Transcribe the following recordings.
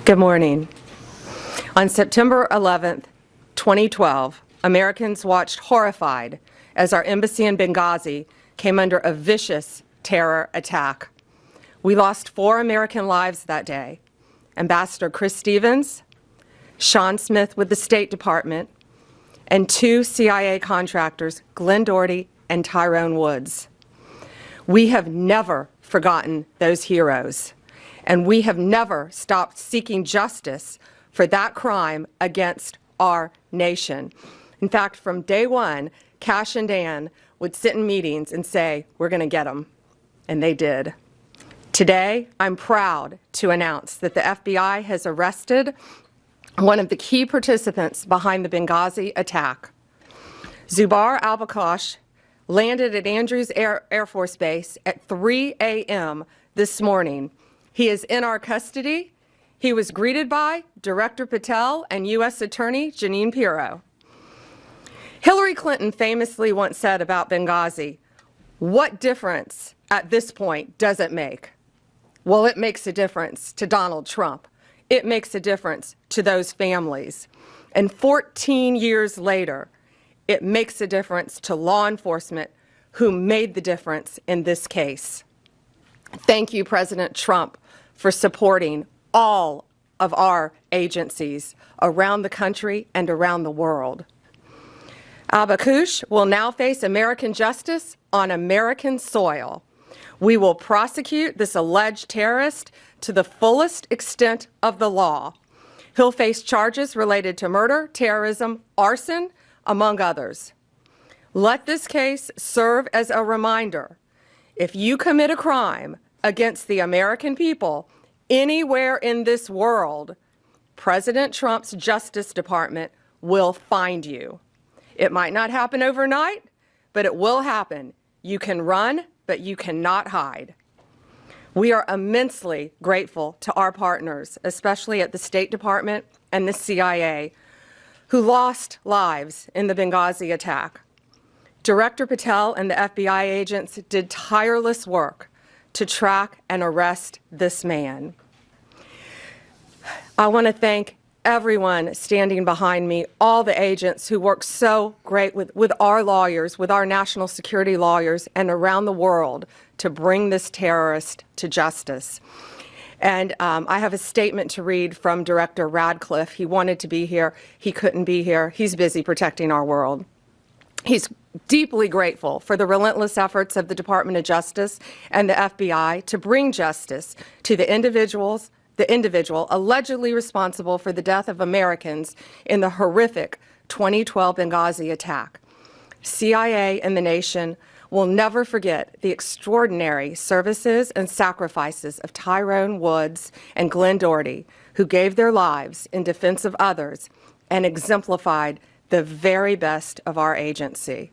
Good morning. On September 11th, 2012, Americans watched horrified as our embassy in Benghazi came under a vicious terror attack. We lost 4 American lives that day: Ambassador Chris Stevens, Sean Smith with the State Department, and 2 CIA contractors, Glen Doherty and Tyrone Woods. We have never forgotten those heroes, and we have never stopped seeking justice for that crime against our nation. In fact, from day one, Kash and Dan would sit in meetings and say, "We're going to get them," and they did. Today, I'm proud to announce that the FBI has arrested one of the key participants behind the Benghazi attack. Zubar Albakosh landed at Andrews Air Force Base at 3 a.m. this morning. He is in our custody. He was greeted by Director Patel and U.S. Attorney Janine Pirro. Hillary Clinton famously once said about Benghazi, "What difference at this point does it make?" Well, it makes a difference to Donald Trump. It makes a difference to those families. And 14 years later, it makes a difference to law enforcement who made the difference in this case. Thank you, President Trump, for supporting all of our agencies around the country and around the world. Albakosh will now face American justice on American soil. We will prosecute this alleged terrorist to the fullest extent of the law. He'll face charges related to murder, terrorism, arson, among others. Let this case serve as a reminder. If you commit a crime against the American people anywhere in this world, President Trump's Justice Department will find you. It might not happen overnight, but it will happen. You can run, but you cannot hide. We are immensely grateful to our partners, especially at the State Department and the CIA, who lost lives in the Benghazi attack. Director Patel and the FBI agents did tireless work to track and arrest this man. I want to thank everyone standing behind me, all the agents who worked so great with our lawyers, with our national security lawyers, and around the world to bring this terrorist to justice. And I have a statement to read from Director Radcliffe. He wanted to be here. He couldn't be here. He's busy protecting our world. He's deeply grateful for the relentless efforts of the Department of Justice and the FBI to bring justice to the individual allegedly responsible for the death of Americans in the horrific 2012 Benghazi attack. CIA and the nation will never forget the extraordinary services and sacrifices of Tyrone Woods and Glen Doherty, who gave their lives in defense of others and exemplified the very best of our agency.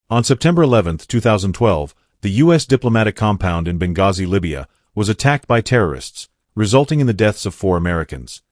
On September 11, 2012, the U.S. diplomatic compound in Benghazi, Libya, was attacked by terrorists, resulting in the deaths of 4 Americans.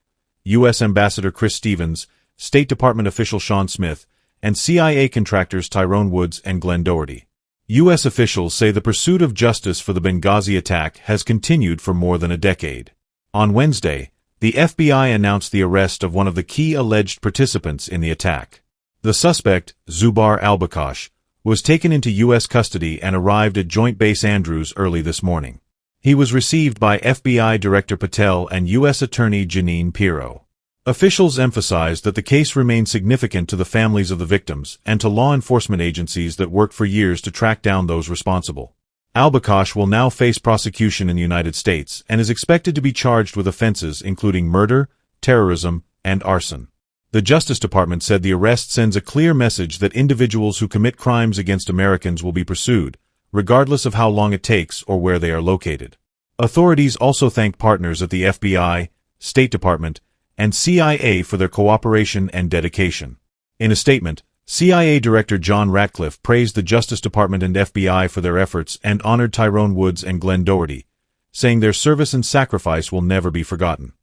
U.S. Ambassador Chris Stevens, State Department official Sean Smith, and CIA contractors Tyrone Woods and Glen Doherty. U.S. officials say the pursuit of justice for the Benghazi attack has continued for more than a decade. On Wednesday, the FBI announced the arrest of one of the key alleged participants in the attack. The suspect, Zubar Albakosh, was taken into U.S. custody and arrived at Joint Base Andrews early this morning. He was received by FBI Director Patel and U.S. Attorney Janine Pirro. Officials emphasized that the case remains significant to the families of the victims and to law enforcement agencies that worked for years to track down those responsible. Albakosh will now face prosecution in the United States and is expected to be charged with offenses including murder, terrorism, and arson. The Justice Department said the arrest sends a clear message that individuals who commit crimes against Americans will be pursued, regardless of how long it takes or where they are located. Authorities also thanked partners at the FBI, State Department, and CIA for their cooperation and dedication. In a statement, CIA Director John Ratcliffe praised the Justice Department and FBI for their efforts and honored Tyrone Woods and Glen Doherty, saying their service and sacrifice will never be forgotten.